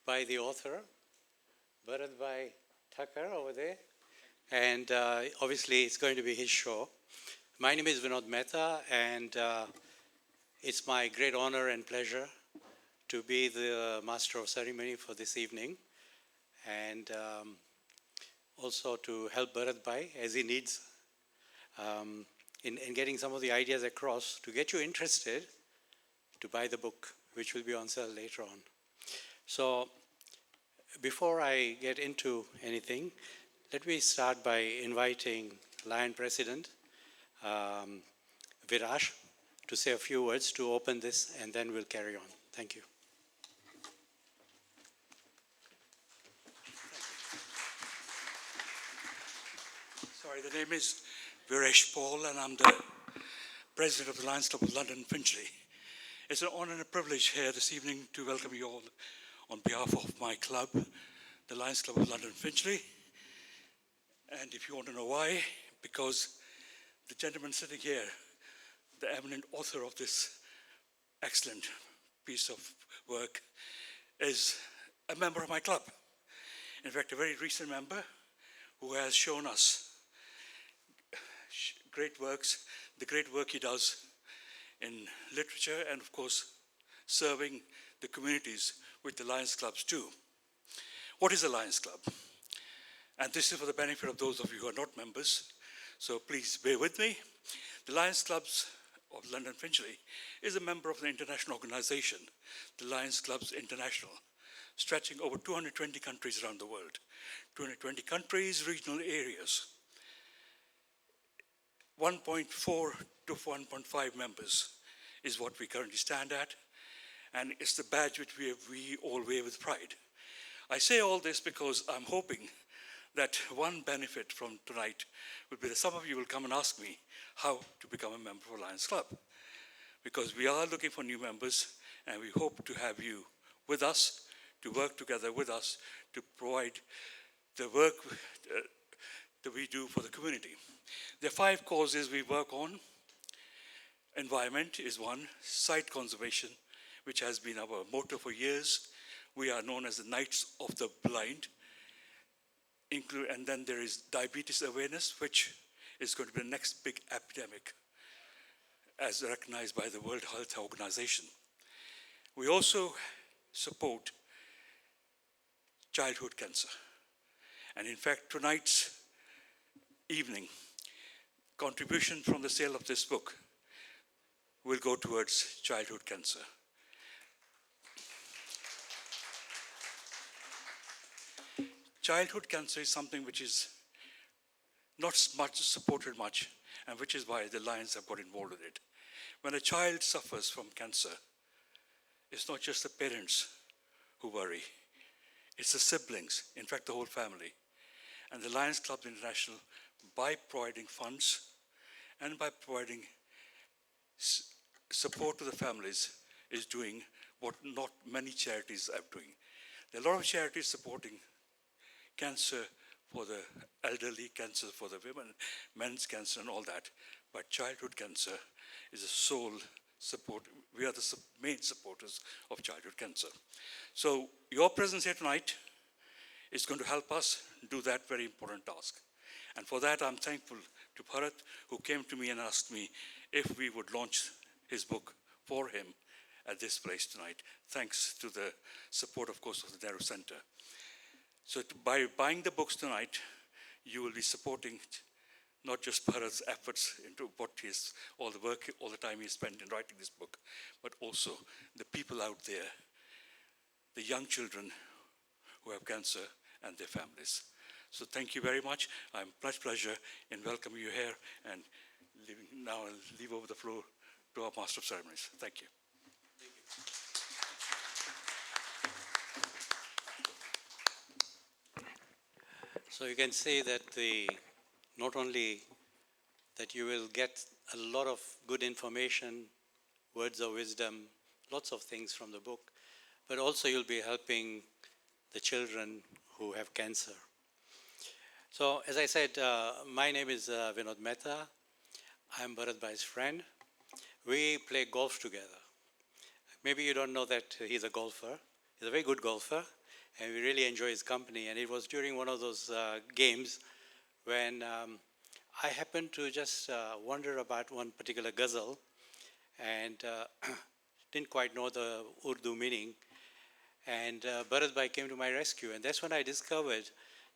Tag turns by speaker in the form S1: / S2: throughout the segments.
S1: by the author, Bharat Thakker over there. And obviously it's going to be his show. My name is Vinod Mehta, and it's my great honor and pleasure to be the master of ceremony for this evening, and also to help Bharat Bhai as he needs in getting some of the ideas across to get you interested to buy the book, which will be on sale later on. So before I get into anything, let me start by inviting Lion President Viraj to say a few words to open this, and then we'll carry on. Thank you.
S2: Sorry, the name is Viresh Paul, and I'm the president of the Lions Club of London, Finchley. It's an honor and a privilege here this evening to welcome you all on behalf of my club, the Lions Club of London, Finchley. And if you want to know why, because the gentleman sitting here, the eminent author of this excellent piece of work, is a member of my club. In fact, a very recent member who has shown us great works, the great work he does in literature and, of course, serving the communities which the Lions Clubs do. What is a Lions Club? And this is for the benefit of those of you who are not members, so please bear with me. The Lions Clubs of London Finchley is a member of an international organization, the Lions Clubs International, stretching over 220 countries around the world. 220 countries, regional areas. 1.4 to 1.5 members is what we currently stand at, and it's the badge which we all wear with pride. I say all this because I'm hoping that one benefit from tonight will be that some of you will come and ask me how to become a member of a Lions Club. Because we are looking for new members, and we hope to have you with us, to work together with us, to provide the work that we do for the community. There are 5 causes we work on. Environment is one, site conservation, which has been our motto for years. We are known as the Knights of the Blind. And then there is diabetes awareness, which is going to be the next big epidemic, as recognized by the World Health Organization. We also support childhood cancer. And in fact, tonight's evening, contribution from the sale of this book will go towards childhood cancer. Childhood cancer is something which is not supported much, and which is why the Lions have got involved with it. When a child suffers from cancer, it's not just the parents who worry, it's the siblings, in fact the whole family. And the Lions Club International, by providing funds and by providing support to the families, is doing what not many charities are doing. There are a lot of charities supporting cancer for the elderly, cancer for the women, men's cancer and all that. But childhood cancer is a sole support. We are the main supporters of childhood cancer. So your presence here tonight is going to help us do that very important task. And for that, I'm thankful to Bharat, who came to me and asked me if we would launch his book for him at this place tonight, thanks to the support, of course, of the Nehru Center. So by buying the books tonight, you will be supporting not just Bharat's efforts into what he is, all the work, all the time he spent in writing this book, but also the people out there, the young children who have cancer and their families. So thank you very much. I'm much pleasure in welcoming you here, and now I'll leave over the floor to our Master of Ceremonies. Thank you.
S1: Thank you. So you can see that not only that you will get a lot of good information, words of wisdom, lots of things from the book, but also you'll be helping the children who have cancer. So as I said, my name is Vinod Mehta. I'm Bharat Bhai's friend. We play golf together. Maybe you don't know that he's a golfer. He's a very good golfer. and we really enjoy his company. And it was during one of those games when I happened to just wonder about one particular ghazal and didn't quite know the Urdu meaning. And Bharat Bhai came to my rescue, and that's when I discovered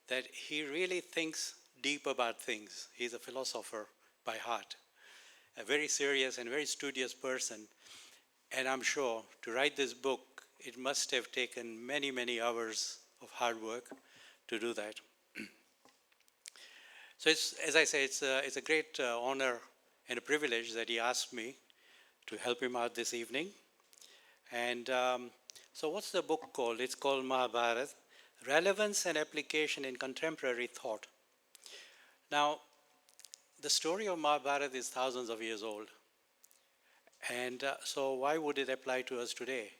S1: that he really thinks deep about things. He's a philosopher by heart, a very serious and very studious person. And I'm sure to write this book, it must have taken many, many hours of hard work to do that. So it's, as I say, it's a great honor and a privilege that he asked me to help him out this evening. And so what's the book called? It's called Mahabharata, Relevance and Application in Contemporary Thought. Now, the story of Mahabharata is thousands of years old. And so why would it apply to us today?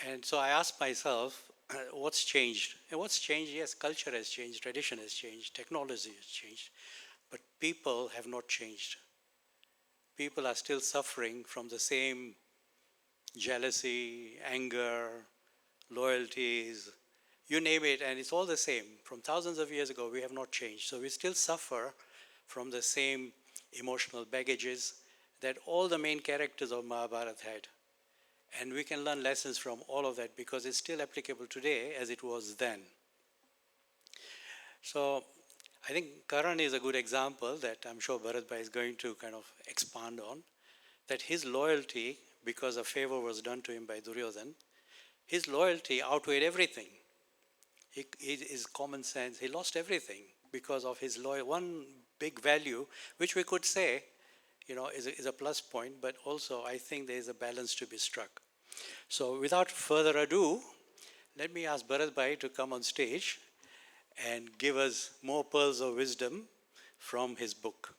S1: And so I asked myself, what's changed? And what's changed? Yes, culture has changed, tradition has changed, technology has changed, but people have not changed. People are still suffering from the same jealousy, anger, loyalties, you name it, and it's all the same. From thousands of years ago, we have not changed. So we still suffer from the same emotional baggages that all the main characters of Mahabharata had. And we can learn lessons from all of that because it's still applicable today as it was then. So I think Karan is a good example that I'm sure Bharat Bhai is going to kind of expand on, that his loyalty, because a favor was done to him by Duryodhan, his loyalty outweighed everything. His common sense, he lost everything because of his one big value, which we could say, is a plus point, but also I think there is a balance to be struck. So without further ado, let me ask Bharat Bhai to come on stage and give us more pearls of wisdom from his book.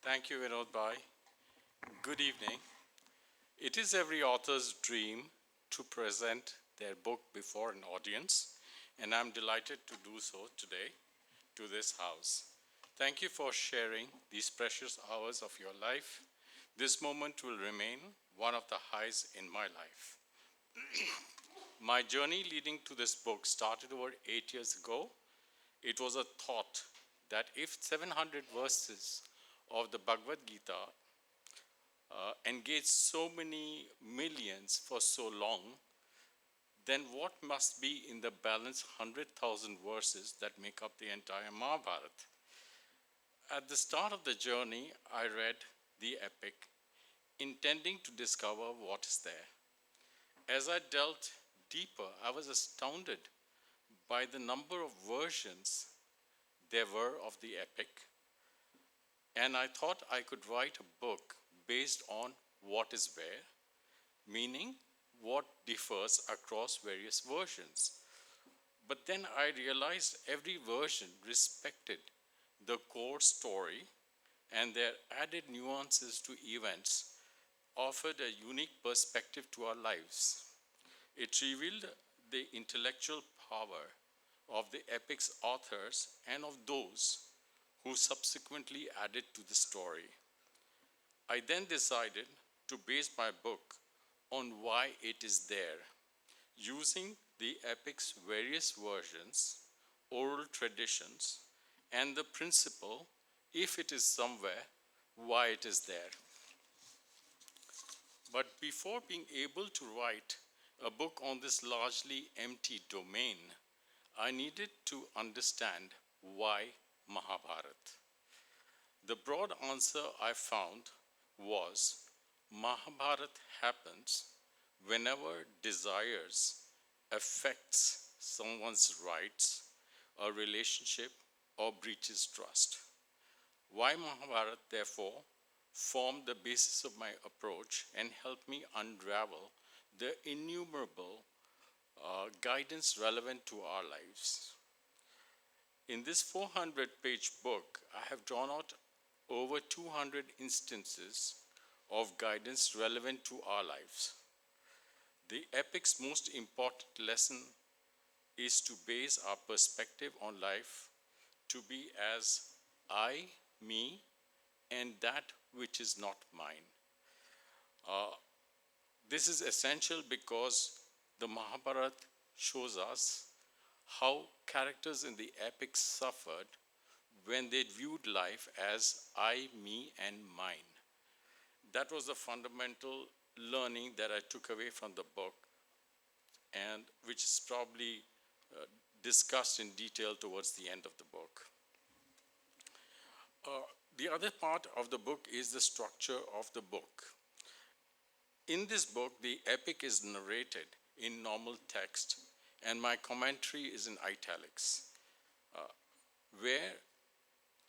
S3: Thank you, Vinod Bhai. Good evening. It is every author's dream to present their book before an audience, and I'm delighted to do so today to this house. Thank you for sharing these precious hours of your life. This moment will remain one of the highs in my life. My journey leading to this book started over 8 years ago. It was a thought that if 700 verses of the Bhagavad Gita engaged so many millions for so long, then what must be in the balance 100,000 verses that make up the entire Mahabharata? At the start of the journey, I read the epic, intending to discover what is there. As I delved deeper, I was astounded by the number of versions there were of the epic, and I thought I could write a book based on what is where, meaning what differs across various versions. But then I realized every version respected the core story, and their added nuances to events offered a unique perspective to our lives. It revealed the intellectual power of the epic's authors and of those who subsequently added to the story. I then decided to base my book on why it is there, using the epic's various versions, oral traditions, and the principle, if it is somewhere, why it is there. But before being able to write a book on this largely empty domain, I needed to understand why Mahabharata. The broad answer I found was Mahabharata happens whenever desires affects someone's rights, a relationship, or breaches trust. Why Mahabharata, therefore, formed the basis of my approach and helped me unravel the innumerable guidance relevant to our lives. In this 400-page book, I have drawn out over 200 instances of guidance relevant to our lives. The epic's most important lesson is to base our perspective on life to be as I, me, and that which is not mine. This is essential because the Mahabharata shows us how characters in the epic suffered when they viewed life as I, me, and mine. That was the fundamental learning that I took away from the book, and which is probably discussed in detail towards the end of the book. The other part of the book is the structure of the book. In this book, the epic is narrated in normal text, and my commentary is in italics, where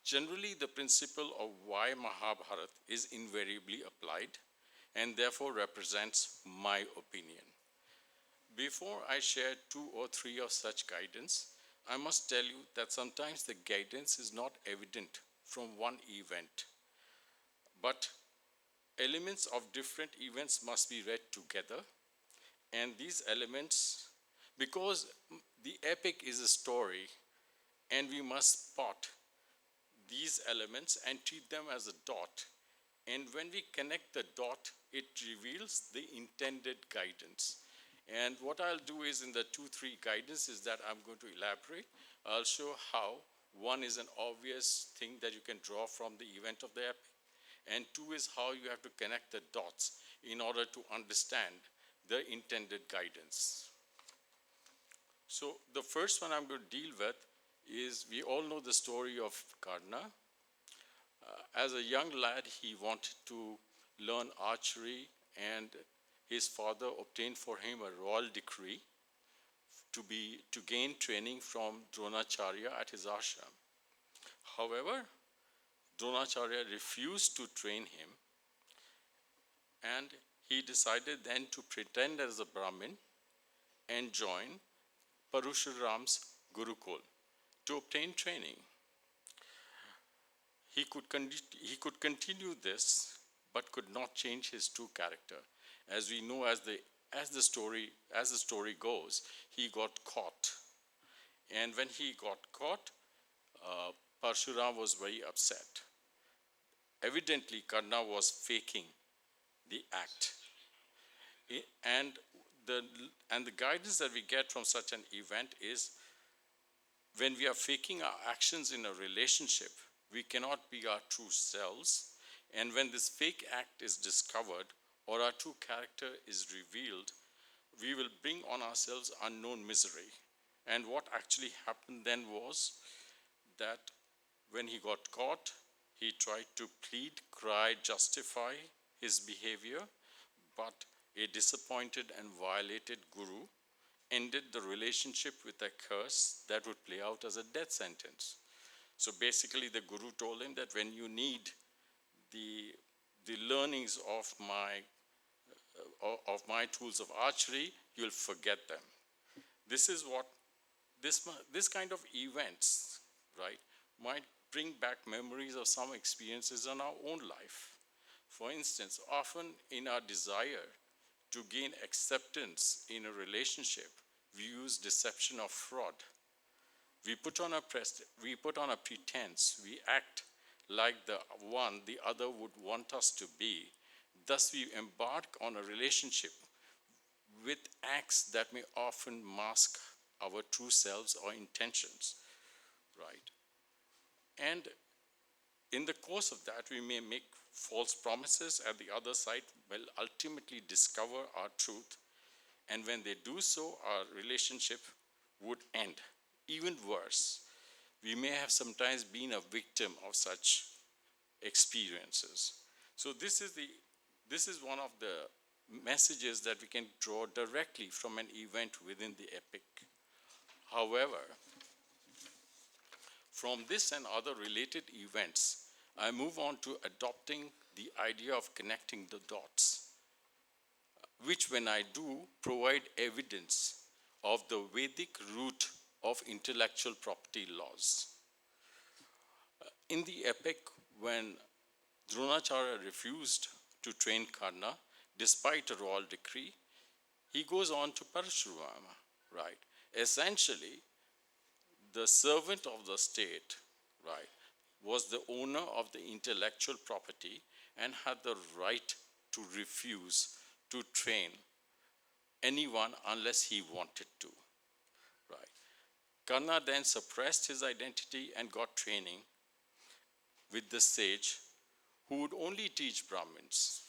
S3: generally the principle of why Mahabharata is invariably applied and therefore represents my opinion. Before I share 2 or 3 of such guidance, I must tell you that sometimes the guidance is not evident from one event, but elements of different events must be read together, and these elements, because the epic is a story, and we must spot these elements and treat them as a dot. And when we connect the dot, it reveals the intended guidance. And what I'll do is in the 2-3 guidance is that I'm going to elaborate. I'll show how one is an obvious thing that you can draw from the event of the epic, and 2 is how you have to connect the dots in order to understand the intended guidance. So the first one I'm going to deal with is, we all know the story of Karna. As a young lad, he wanted to learn archery, and his father obtained for him a royal decree to gain training from Dronacharya at his ashram. However, Dronacharya refused to train him, and he decided then to pretend as a Brahmin and join Parashuram's Gurukul to obtain training. He could continue this, but could not change his true character. As we know, as the story goes, he got caught. And when he got caught, Parshuram was very upset. Evidently, Karna was faking the act. And the guidance that we get from such an event is, when we are faking our actions in a relationship, we cannot be our true selves. And when this fake act is discovered, or our true character is revealed, we will bring on ourselves unknown misery. And what actually happened then was that when he got caught, he tried to plead, cry, justify his behavior, but a disappointed and violated guru ended the relationship with a curse that would play out as a death sentence. So basically, the guru told him that when you need the learnings of my tools of archery, you'll forget them. This is what this kind of events, right, might bring back memories of some experiences in our own life. For instance, often in our desire to gain acceptance in a relationship, we use deception or fraud. We put on a pretense. We act like the other would want us to be. Thus, we embark on a relationship with acts that may often mask our true selves or intentions, right? And in the course of that, we may make false promises at the other side will ultimately discover our truth. And when they do so, our relationship would end. Even worse, we may have sometimes been a victim of such experiences. So this is one of the messages that we can draw directly from an event within the epic. However, from this and other related events, I move on to adopting the idea of connecting the dots, which when I do, provide evidence of the Vedic root of intellectual property laws. In the epic, when Dronacharya refused to train Karna, despite a royal decree, he goes on to Parashurama, right? Essentially, the servant of the state, right, was the owner of the intellectual property and had the right to refuse to train anyone unless he wanted to. Right. Karna then suppressed his identity and got training with the sage who would only teach Brahmins.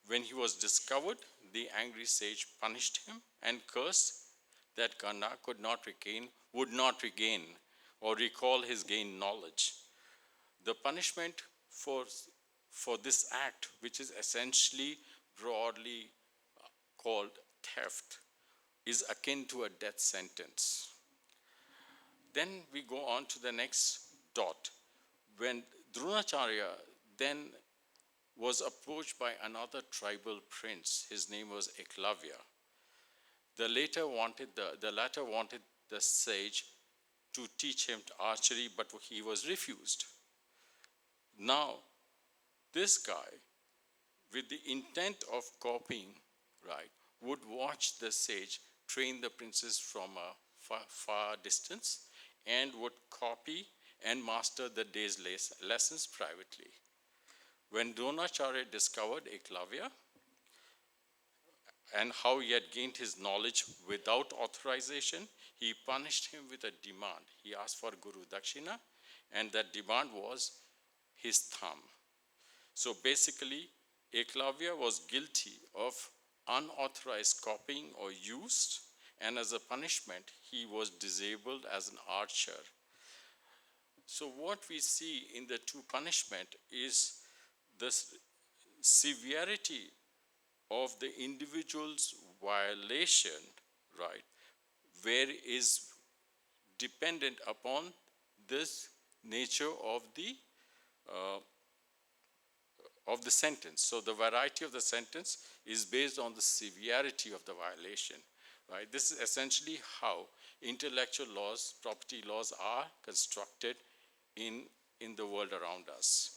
S3: When he was discovered, the angry sage punished him and cursed that Karna would not regain or recall his gained knowledge. The punishment for this act, which is essentially broadly called theft, is akin to a death sentence. Then we go on to the next dot. When Dronacharya then was approached by another tribal prince, his name was Eklavya. The latter wanted the sage to teach him archery, but he was refused. Now, this guy, with the intent of copying, right, would watch the sage train the princess from a far distance and would copy and master the day's lessons privately. When Dronacharya discovered Eklavya and how he had gained his knowledge without authorization, he punished him with a demand. He asked for Guru Dakshina, and that demand was his thumb. So basically, Eklavya was guilty of unauthorized copying or use, and as a punishment, he was disabled as an archer. So what we see in the two punishment is the severity of the individual's violation, right, where is dependent upon this nature of the sentence. So the variety of the sentence is based on the severity of the violation, right? This is essentially how intellectual laws, property laws are constructed in the world around us.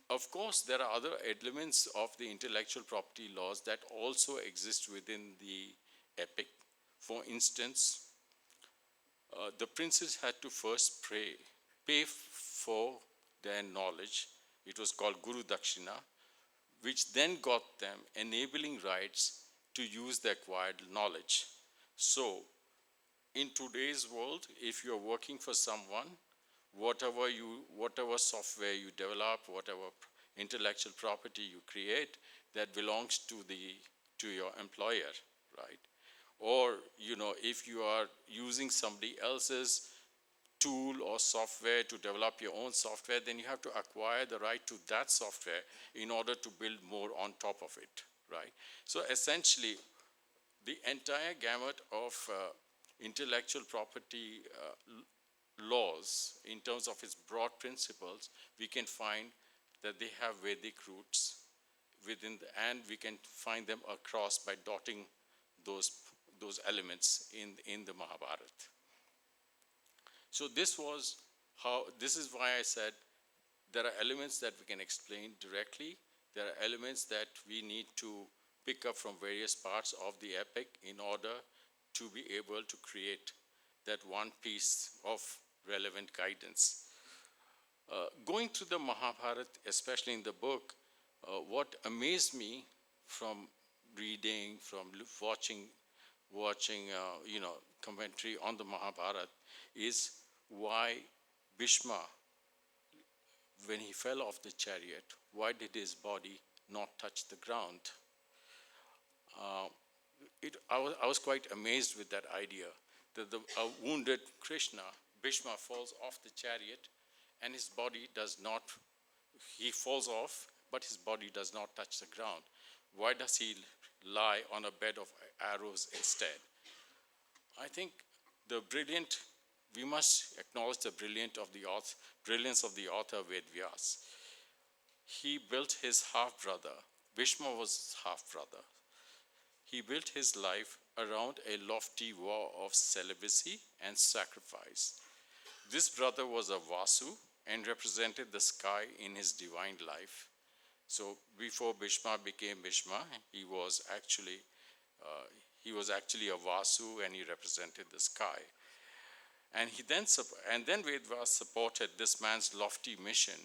S3: Of course, there are other elements of the intellectual property laws that also exist within the epic. For instance, the princes had to first pay for their knowledge. It was called Guru Dakshina, which then got them enabling rights to use the acquired knowledge. So, in today's world, if you're working for someone, whatever software you develop, whatever intellectual property you create, that belongs to your employer, right? Or, if you are using somebody else's tool or software to develop your own software, then you have to acquire the right to that software in order to build more on top of it, right? So essentially, the entire gamut of intellectual property laws, in terms of its broad principles, we can find that they have Vedic roots and we can find them across by dotting those elements in the Mahabharata. So this is why I said there are elements that we can explain directly. There are elements that we need to pick up from various parts of the epic in order to be able to create that one piece of relevant guidance. Going through the Mahabharata, especially in the book, what amazed me from reading, from watching commentary on the Mahabharata is why Bhishma, when he fell off the chariot, why did his body not touch the ground? I was quite amazed with that idea, that a wounded Krishna, Bhishma, falls off the chariot and his body he falls off, but his body does not touch the ground. Why does he lie on a bed of arrows instead? I think we must acknowledge the brilliance of the author Ved Vyas. He built his half-brother. Bhishma was half-brother. He built his life around a lofty vow of celibacy and sacrifice. This brother was a Vasu and represented the sky in his divine life. So before Bhishma became Bhishma, he was actually a Vasu and he represented the sky. And then Vedvas supported this man's lofty mission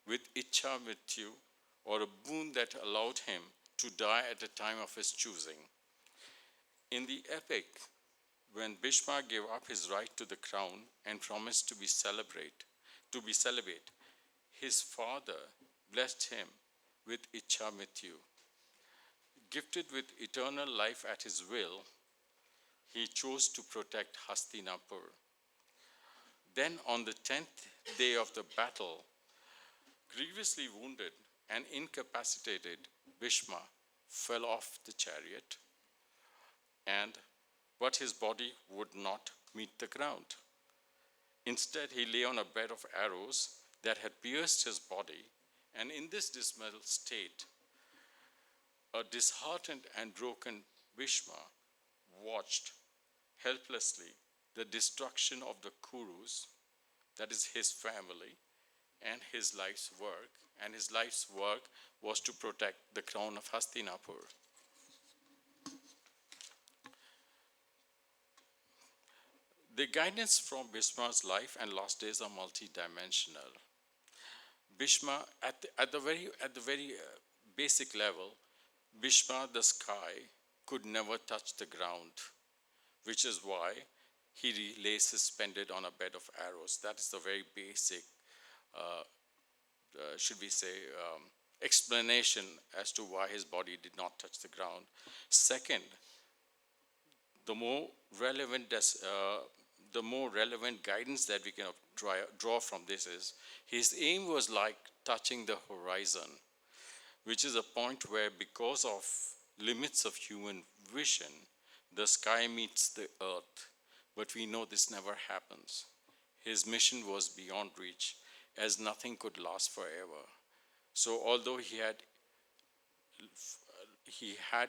S3: with Ichha Mrityu, or a boon that allowed him to die at the time of his choosing. In the epic, when Bhishma gave up his right to the crown and promised to be celibate, his father blessed him with Ichha Mrityu. Gifted with eternal life at his will, he chose to protect Hastinapur. Then, on the 10th day of the battle, grievously wounded and incapacitated, Bhishma fell off the chariot, but his body would not meet the ground. Instead, he lay on a bed of arrows that had pierced his body, and in this dismal state, a disheartened and broken Bhishma watched helplessly the destruction of the Kurus, that is his family, and his life's work. And his life's work was to protect the crown of Hastinapur. The guidance from Bhishma's life and last days are multidimensional. Bhishma, at the very basic level, Bhishma, the sky, could never touch the ground, which is why he lay suspended on a bed of arrows. That is the very basic, explanation as to why his body did not touch the ground. Second, the more relevant guidance that we can draw from this is his aim was like touching the horizon, which is a point where, because of limits of human vision, the sky meets the earth. But we know this never happens. His mission was beyond reach, as nothing could last forever. So although he had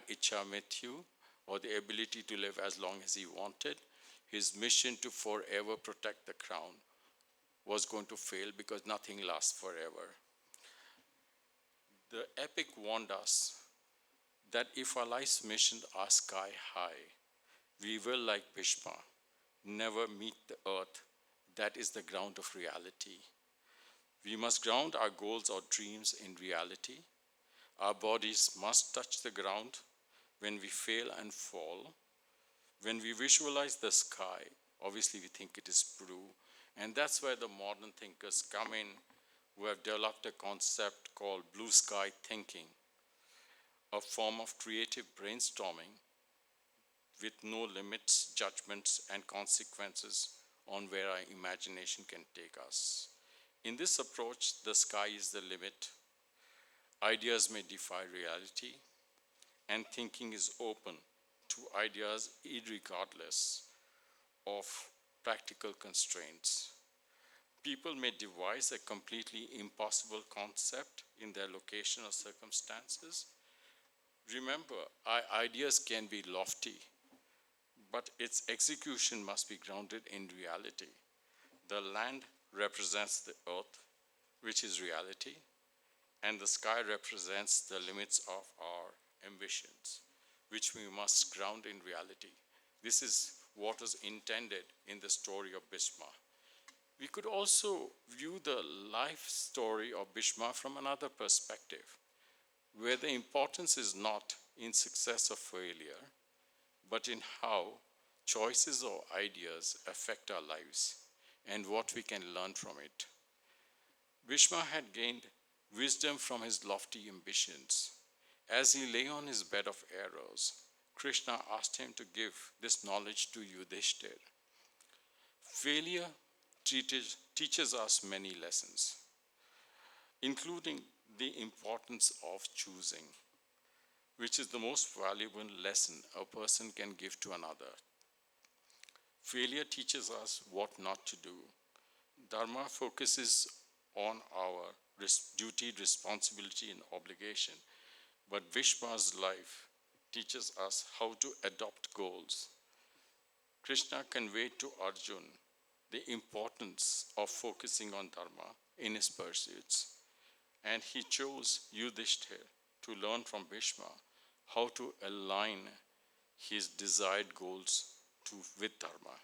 S3: Ichha Mrityu, or the ability to live as long as he wanted, his mission to forever protect the crown was going to fail, because nothing lasts forever. The epic warned us that if our life's missions are sky high, we will, like Bhishma, never meet the earth that is the ground of reality. We must ground our goals or dreams in reality. Our bodies must touch the ground when we fail and fall. When we visualize the sky, obviously we think it is blue. And that's where the modern thinkers come in, who have developed a concept called blue sky thinking, a form of creative brainstorming with no limits, judgments, and consequences on where our imagination can take us. In this approach, the sky is the limit. Ideas may defy reality, and thinking is open to ideas irregardless of practical constraints. People may devise a completely impossible concept in their location or circumstances. Remember, our ideas can be lofty, but its execution must be grounded in reality. The land represents the earth, which is reality, and the sky represents the limits of our ambitions, which we must ground in reality. This is what is intended in the story of Bhishma. We could also view the life story of Bhishma from another perspective, where the importance is not in success or failure, but in how choices or ideas affect our lives and what we can learn from it. Bhishma had gained wisdom from his lofty ambitions. As he lay on his bed of arrows, Krishna asked him to give this knowledge to Yudhishthir. Failure teaches us many lessons, including the importance of choosing, which is the most valuable lesson a person can give to another. Failure teaches us what not to do. Dharma focuses on our duty, responsibility, and obligation, but Bhishma's life teaches us how to adopt goals. Krishna conveyed to Arjun the importance of focusing on Dharma in his pursuits, and he chose Yudhishthir to learn from Bhishma how to align his desired goals with Dharma.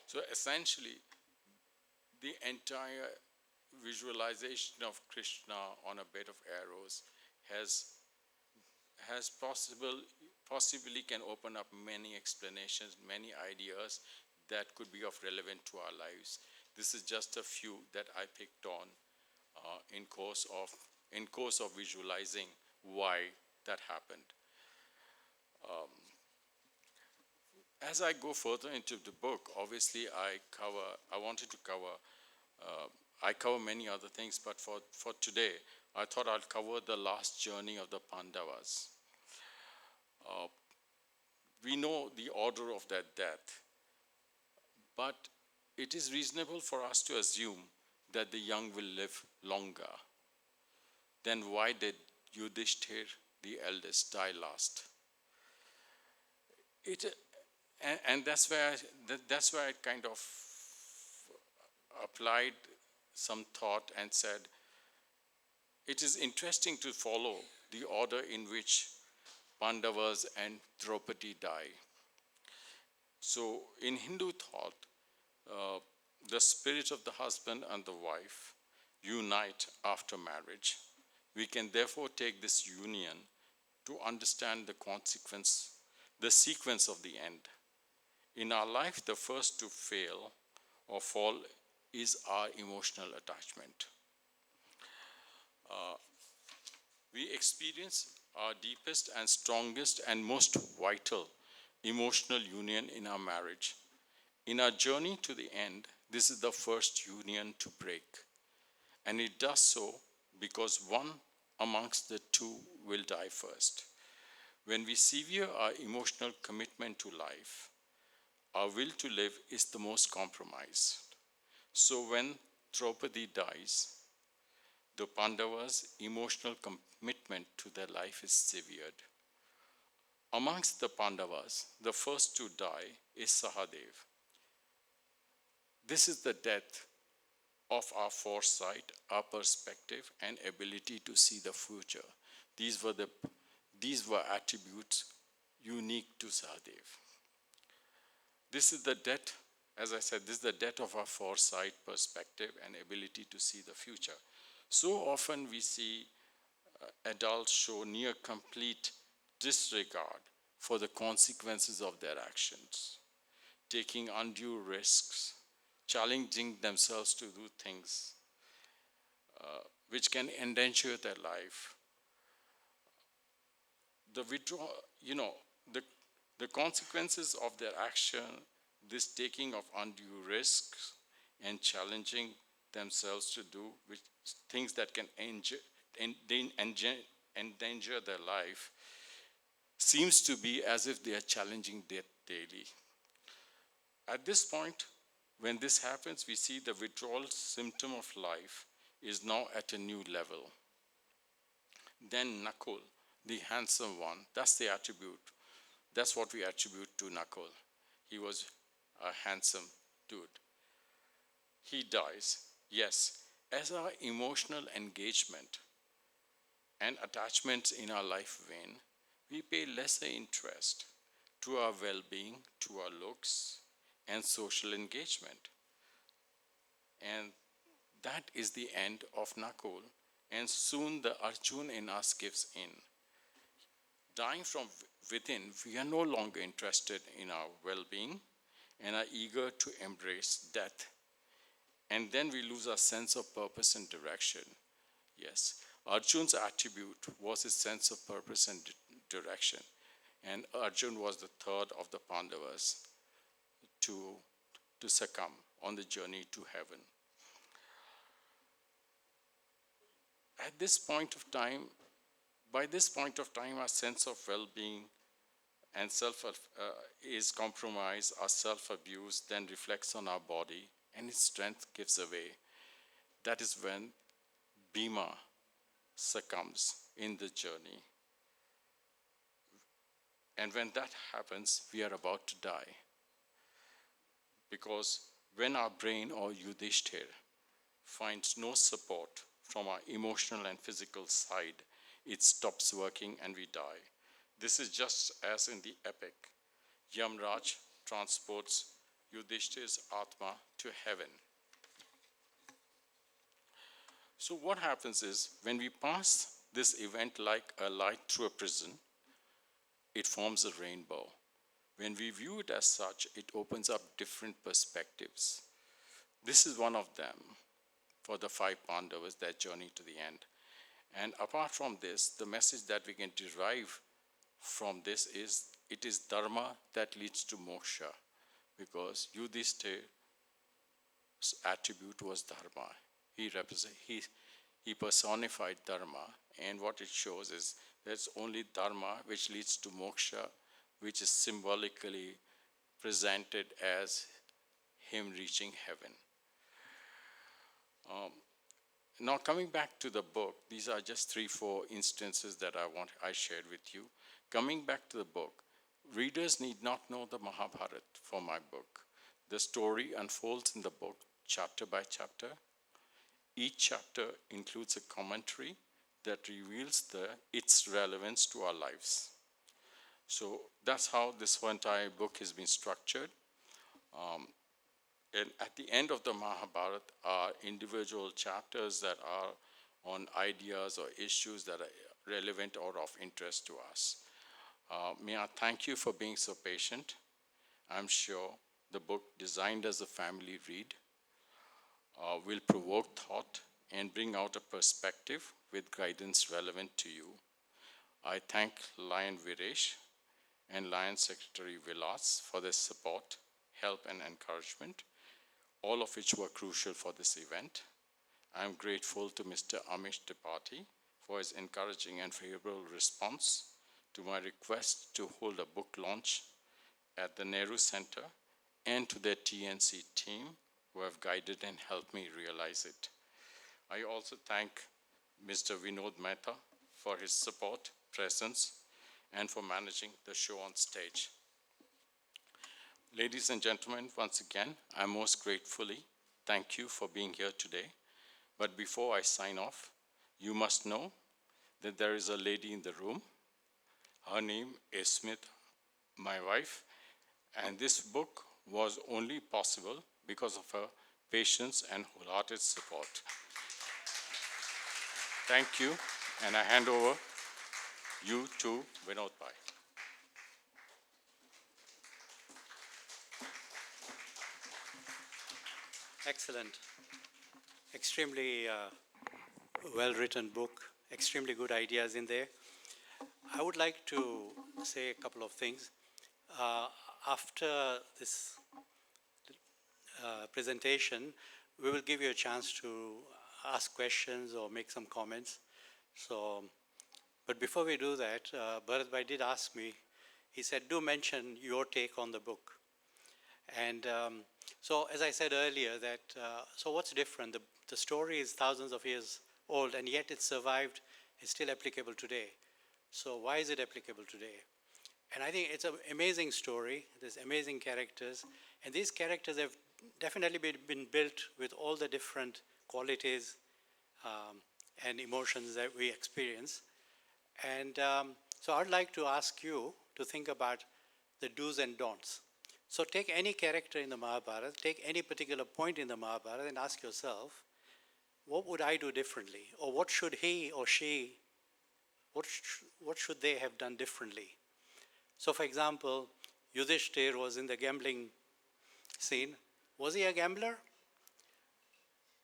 S3: So essentially, the entire visualization of Krishna on a bed of arrows has possibly can open up many explanations, many ideas that could be of relevant to our lives. This is just a few that I picked on in course of visualizing why that happened. As I go further into the book, obviously I wanted to cover, I cover many other things, but for today, I thought I'd cover the last journey of the Pandavas. We know the order of their death, but it is reasonable for us to assume that the young will live longer. Then why did Yudhishthir, the eldest, die last? And that's where I kind of applied some thought and said, it is interesting to follow the order in which Pandavas and Draupadi die. So in Hindu thought, the spirit of the husband and the wife unite after marriage. We can therefore take this union to understand the sequence of the end. In our life, the first to fail or fall is our emotional attachment. We experience our deepest and strongest and most vital emotional union in our marriage. In our journey to the end, this is the first union to break. And it does so because one amongst the two will die first. When we sever our emotional commitment to life, our will to live is the most compromised. So when Draupadi dies, the Pandavas' emotional commitment to their life is severed. Amongst the Pandavas, the first to die is Sahadev. This is the death of our foresight, our perspective, and ability to see the future. These were attributes unique to Sahadev. This is the death, as I said, this is the death of our foresight, perspective, and ability to see the future. So often we see adults show near complete disregard for the consequences of their actions, taking undue risks, challenging themselves to do things which can endanger their life. The consequences of their action, this taking of undue risks and challenging themselves to do things that can endanger their life, seems to be as if they are challenging death daily. At this point, when this happens, we see the withdrawal symptom of life is now at a new level. Then Nakul, the handsome one, that's the attribute. That's what we attribute to Nakul. He was a handsome dude. He dies. Yes, as our emotional engagement and attachments in our life wane, we pay lesser interest to our well-being, to our looks, and social engagement. And that is the end of Nakul, and soon the Arjun in us gives in. Dying from within, we are no longer interested in our well-being and are eager to embrace death. And then we lose our sense of purpose and direction. Yes, Arjun's attribute was his sense of purpose and direction. And Arjun was the third of the Pandavas to succumb on the journey to heaven. At this point of time, by this point of time, our sense of well-being and self is compromised, our self-abuse then reflects on our body, and its strength gives away. That is when Bhima succumbs in the journey. And when that happens, we are about to die. Because when our brain or Yudhishthir finds no support from our emotional and physical side, it stops working and we die. This is just as in the epic. Yamraj transports Yudhishthir's Atma to heaven. So what happens is, when we pass this event like a light through a prism, it forms a rainbow. When we view it as such, it opens up different perspectives. This is one of them for the 5 Pandavas, their journey to the end. And apart from this, the message that we can derive from this is, it is dharma that leads to moksha, because Yudhishthir's attribute was dharma. He personified dharma, and what it shows is there's only dharma which leads to moksha, which is symbolically presented as him reaching heaven. Now coming back to the book, these are just 3-4 instances that I shared with you. Coming back to the book, readers need not know the Mahabharata for my book. The story unfolds in the book chapter by chapter. Each chapter includes a commentary that reveals its relevance to our lives. So that's how this entire book has been structured. And at the end of the Mahabharata are individual chapters that are on ideas or issues that are relevant or of interest to us. May I thank you for being so patient. I'm sure the book, designed as a family read, will provoke thought and bring out a perspective with guidance relevant to you. I thank Lion Viresh and Lion Secretary Vilas for their support, help, and encouragement, all of which were crucial for this event. I am grateful to Mr. Amish Tripathi for his encouraging and favorable response to my request to hold a book launch at the Nehru Center, and to their TNC team who have guided and helped me realize it. I also thank Mr. Vinod Mehta for his support, presence, and for managing the show on stage. Ladies and gentlemen, once again, I most gratefully thank you for being here today. But before I sign off, you must know that there is a lady in the room. Her name is Smith, my wife, and this book was only possible because of her patience and wholehearted support. Thank you, and I hand over you to Vinod Bhai.
S1: Excellent. Extremely well-written book, extremely good ideas in there. I would like to say a couple of things. After this presentation, we will give you a chance to ask questions or make some comments. So, but before we do that, Bharat Bhai did ask me, he said, do mention your take on the book. And so, as I said earlier, that so what's different? The story is thousands of years old, and yet it survived, it's still applicable today. So why is it applicable today? And I think it's an amazing story. There's amazing characters, and these characters have definitely been built with all the different qualities and emotions that we experience. And so I'd like to ask you to think about the do's and don'ts. So take any character in the Mahabharata, take any particular point in the Mahabharata, and ask yourself, what would I do differently? Or what should he or she, what should they have done differently? So for example, Yudhishthir was in the gambling scene. Was he a gambler?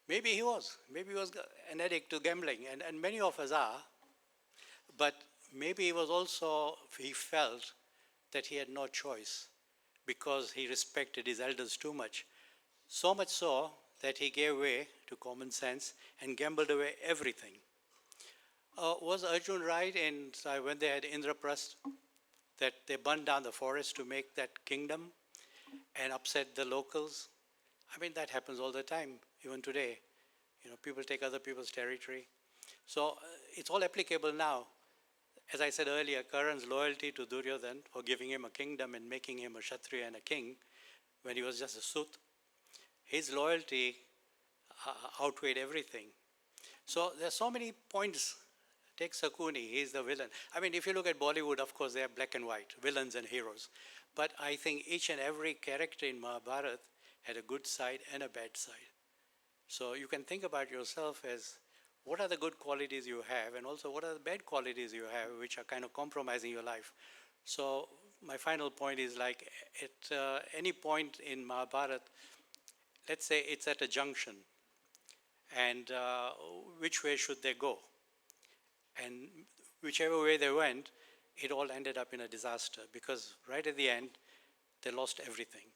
S1: Maybe he was. Maybe he was an addict to gambling, and many of us are. But maybe he was also, he felt that he had no choice because he respected his elders too much. So much so that he gave way to common sense and gambled away everything. Was Arjun right in when they had Indraprasth, that they burned down the forest to make that kingdom and upset the locals? I mean, that happens all the time, even today. You know, people take other people's territory. So it's all applicable now. As I said earlier, Karan's loyalty to Duryodhan for giving him a kingdom and making him a Kshatriya and a king when he was just a Sut, his loyalty outweighed everything. So there's so many points. Take Sakuni, he's the villain. I mean, if you look at Bollywood, of course, they are black and white, villains and heroes. But I think each and every character in Mahabharata had a good side and a bad side. So you can think about yourself as what are the good qualities you have, and also what are the bad qualities you have, which are kind of compromising your life. So my final point is like at any point in Mahabharata, let's say it's at a junction, and which way should they go? And whichever way they went, it all ended up in a disaster because right at the end, they lost everything.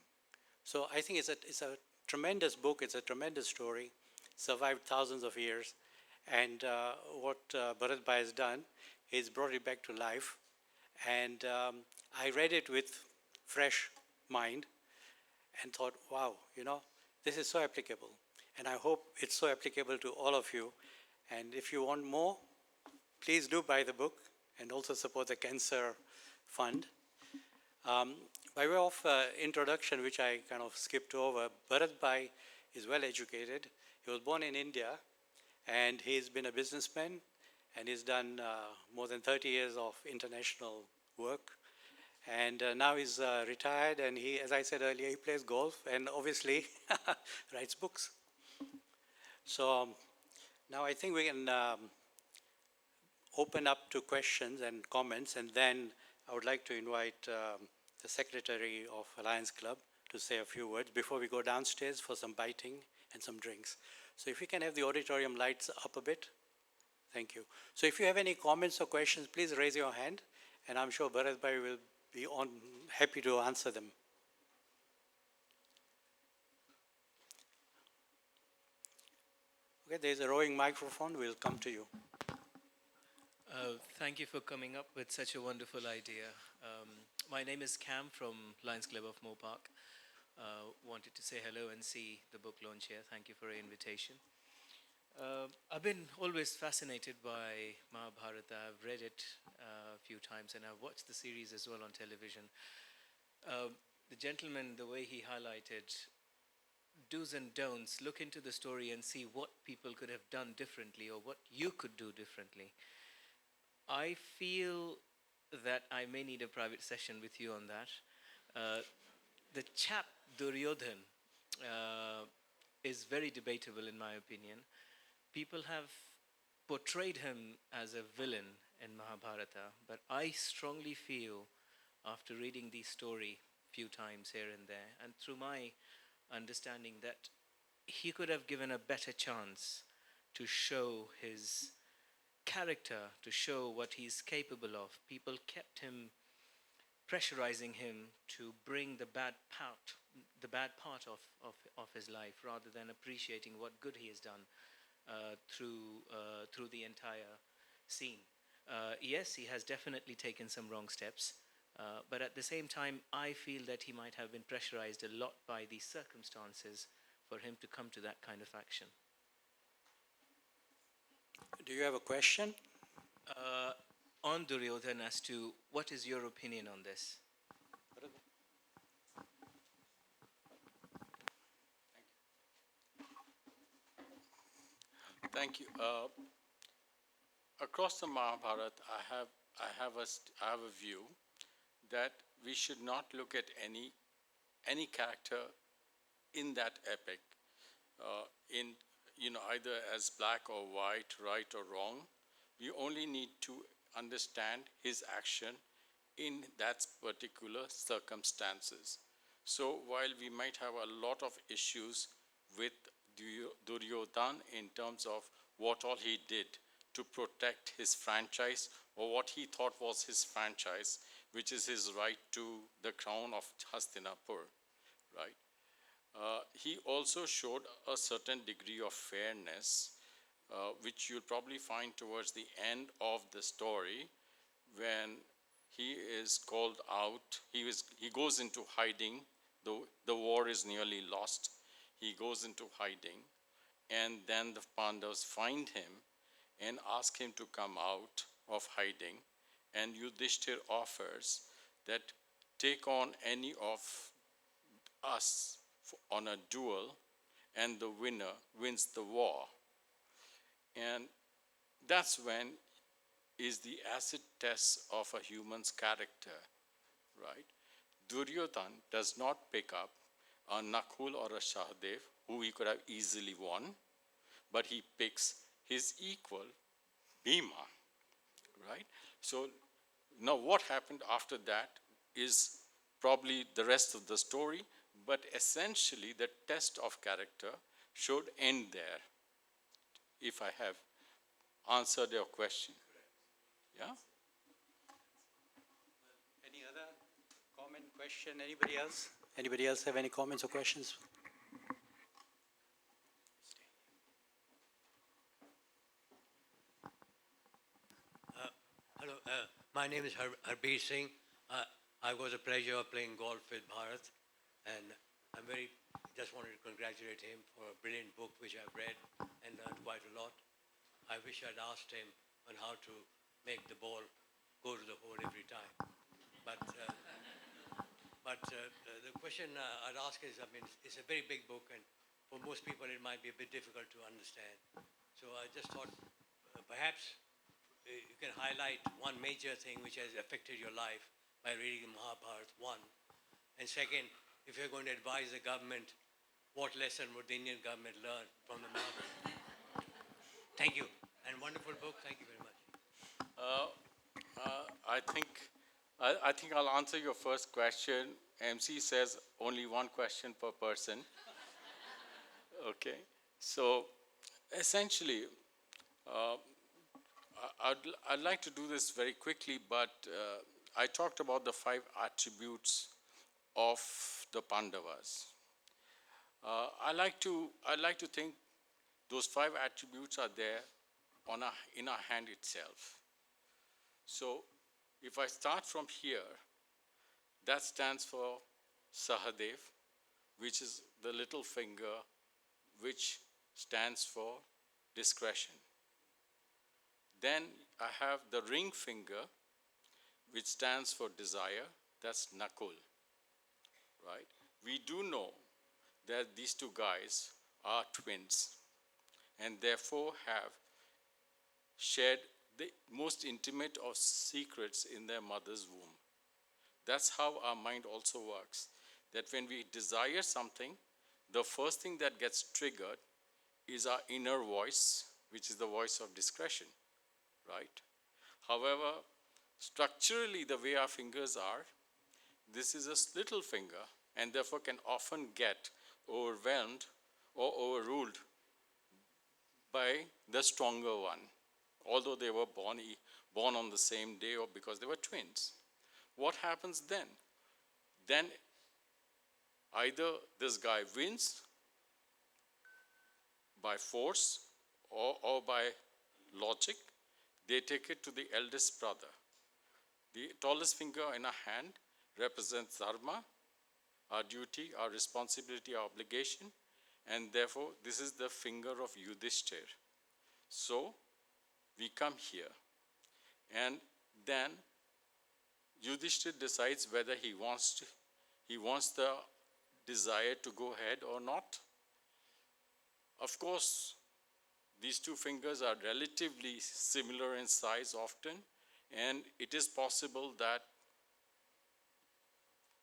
S1: So I think it's a tremendous book. It's a tremendous story. Survived thousands of years, and what Bharat Bhai has done is brought it back to life. And I read it with fresh mind and thought, wow, this is so applicable. And I hope it's so applicable to all of you. And if you want more, please do buy the book and also support the Cancer Fund. By way of introduction, which I kind of skipped over, Bharat Bhai is well educated. He was born in India, and he's been a businessman, and he's done more than 30 years of international work. And now he's retired, and he, as I said earlier, he plays golf and obviously writes books. So now I think we can open up to questions and comments, and then I would like to invite the Secretary of Alliance Club to say a few words before we go downstairs for some biting and some drinks. So if we can have the auditorium lights up a bit. Thank you. So if you have any comments or questions, please raise your hand, and I'm sure Bharat Bhai will be happy to answer them. Okay, there's a roving microphone. We'll come to you.
S4: Thank you for coming up with such a wonderful idea. My name is Cam from Lions Club of Mopark. Wanted to say hello and see the book launch here. Thank you for your invitation. I've been always fascinated by Mahabharata. I've read it a few times and I've watched the series as well on television. The gentleman, the way he highlighted do's and don'ts, look into the story and see what people could have done differently or what you could do differently. I feel that I may need a private session with you on that. The chap Duryodhan is very debatable in my opinion. People have portrayed him as a villain in Mahabharata, but I strongly feel after reading the story a few times here and there, and through my understanding that he could have given a better chance to show his character, to show what he's capable of. People kept him, pressurizing him to bring the bad part of his life rather than appreciating what good he has done through the entire scene. Yes, he has definitely taken some wrong steps, but at the same time, I feel that he might have been pressurized a lot by the circumstances for him to come to that kind of action.
S1: Do you have a question?
S4: On Duryodhan, as to what is your opinion on this?
S3: Thank you. Across the Mahabharata, I have a view that we should not look at any character in that epic in either as black or white, right or wrong. We only need to understand his action in that particular circumstances. So while we might have a lot of issues with Duryodhan in terms of what all he did to protect his franchise or what he thought was his franchise, which is his right to the crown of Hastinapur, right? He also showed a certain degree of fairness, which you'll probably find towards the end of the story when he is called out. He goes into hiding. The war is nearly lost. He goes into hiding, and then the Pandavas find him and ask him to come out of hiding, and Yudhishthir offers that take on any of us on a duel, and the winner wins the war. And that's when is the acid test of a human's character, right? Duryodhan does not pick up a Nakul or a Shahdev, who he could have easily won, but he picks his equal, Bhima, right? So now what happened after that is probably the rest of the story, but essentially the test of character should end there, if I have answered your question. Yeah?
S1: Any other comment, question? Anybody else? Anybody else have any comments or questions?
S5: Hello, my name is Harbeer Singh. I was a pleasure of playing golf with Bharat, and I'm just wanted to congratulate him for a brilliant book which I've read and learned quite a lot. I wish I'd asked him on how to make the ball go to the hole every time. But the question I'd ask is, I mean, it's a very big book, and for most people it might be a bit difficult to understand. So I just thought perhaps you can highlight one major thing which has affected your life by reading Mahabharata, one. And second, if you're going to advise the government, what lesson would the Indian government learn from the Mahabharata? Thank you. And wonderful book. Thank you very much.
S3: I think I'll answer your first question. MC says only one question per person. Okay. So essentially, I'd like to do this very quickly, but I talked about the 5 attributes of the Pandavas. I like to think those 5 attributes are there in our hand itself. So if I start from here, that stands for Sahadev, which is the little finger, which stands for discretion. Then I have the ring finger, which stands for desire. That's Nakul, right? We do know that these 2 guys are twins and therefore have shared the most intimate of secrets in their mother's womb. That's how our mind also works. That when we desire something, the first thing that gets triggered is our inner voice, which is the voice of discretion, right? However, structurally, the way our fingers are, this is a little finger and therefore can often get overwhelmed or overruled by the stronger one, although they were born on the same day or because they were twins. What happens then? Then either this guy wins by force or by logic. They take it to the eldest brother. The tallest finger in our hand represents dharma, our duty, our responsibility, our obligation, and therefore this is the finger of Yudhishthir. So we come here, and then Yudhishthir decides whether he wants the desire to go ahead or not. Of course, these 2 fingers are relatively similar in size often, and it is possible that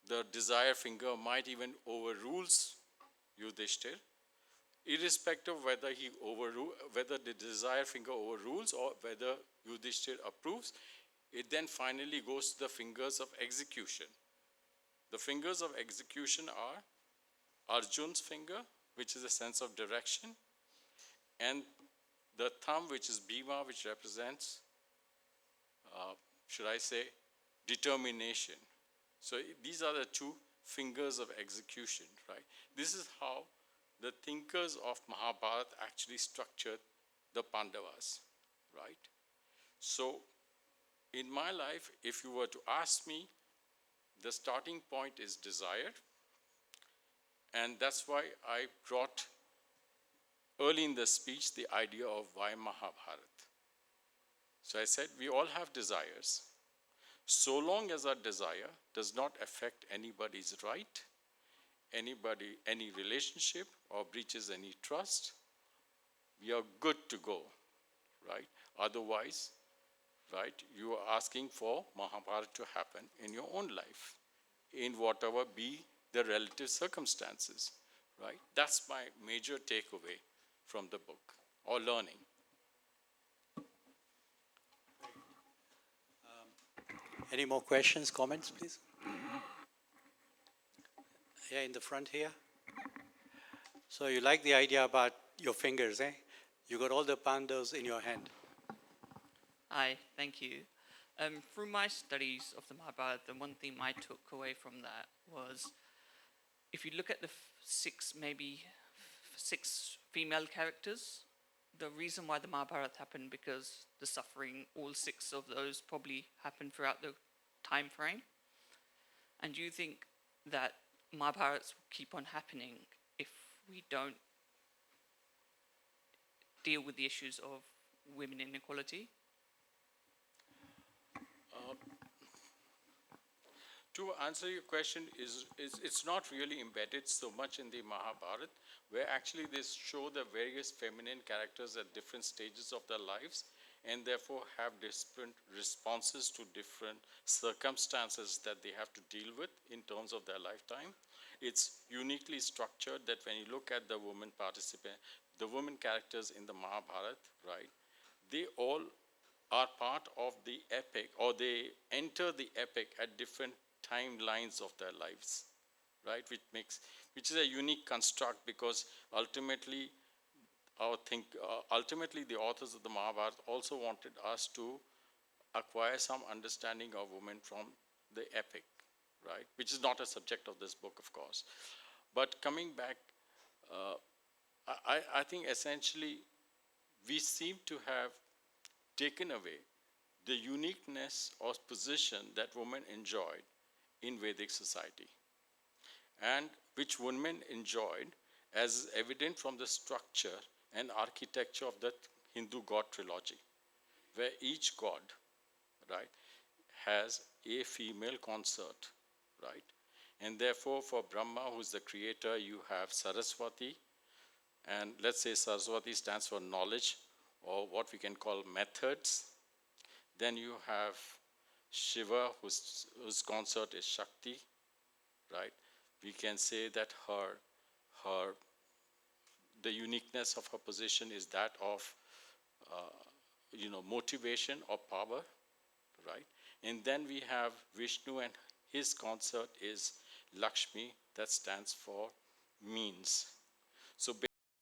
S3: the desire finger might even overrules Yudhishthir, irrespective of whether the desire finger overrules or whether Yudhishthir approves. It then finally goes to the fingers of execution. The fingers of execution are Arjun's finger, which is a sense of direction, and the thumb, which is Bhima, which represents, should I say, determination. So these are the 2 fingers of execution, right? This is how the thinkers of Mahabharata actually structured the Pandavas, right? So in my life, if you were to ask me, the starting point is desire, and that's why I brought early in the speech the idea of why Mahabharata. So I said we all have desires. So long as our desire does not affect anybody's right, any relationship, or breaches any trust, we are good to go, right? Otherwise, right, you are asking for Mahabharata to happen in your own life, in whatever be the relative circumstances, right? That's my major takeaway from the book, or learning.
S1: Any more questions, comments, please? Yeah, in the front here. So you like the idea about your fingers, eh? You got all the Pandavas in your hand.
S6: Hi, thank you. Through my studies of the Mahabharata, the one thing I took away from that was, if you look at the six female characters, the reason why the Mahabharata happened, because the suffering, all six of those probably happened throughout the time frame. And do you think that Mahabharats will keep on happening if we don't deal with the issues of women inequality?
S3: To answer your question, it's not really embedded so much in the Mahabharata, where actually they show the various feminine characters at different stages of their lives, and therefore have different responses to different circumstances that they have to deal with in terms of their lifetime. It's uniquely structured that when you look at the women characters in the Mahabharata, right, they all are part of the epic, or they enter the epic at different timelines of their lives, right? Which is a unique construct, because ultimately, ultimately the authors of the Mahabharata also wanted us to acquire some understanding of women from the epic, right? Which is not a subject of this book, of course. But coming back, I think essentially we seem to have taken away the uniqueness or position that women enjoyed in Vedic society, and which women enjoyed as evident from the structure and architecture of the Hindu god trilogy, where each god, right, has a female consort, right? And therefore, for Brahma, who's the creator, you have Saraswati, and let's say Saraswati stands for knowledge, or what we can call methods. Then you have Shiva, whose consort is Shakti, right? We can say that the uniqueness of her position is that of, motivation or power, right? And then we have Vishnu, and his consort is Lakshmi, that stands for means. So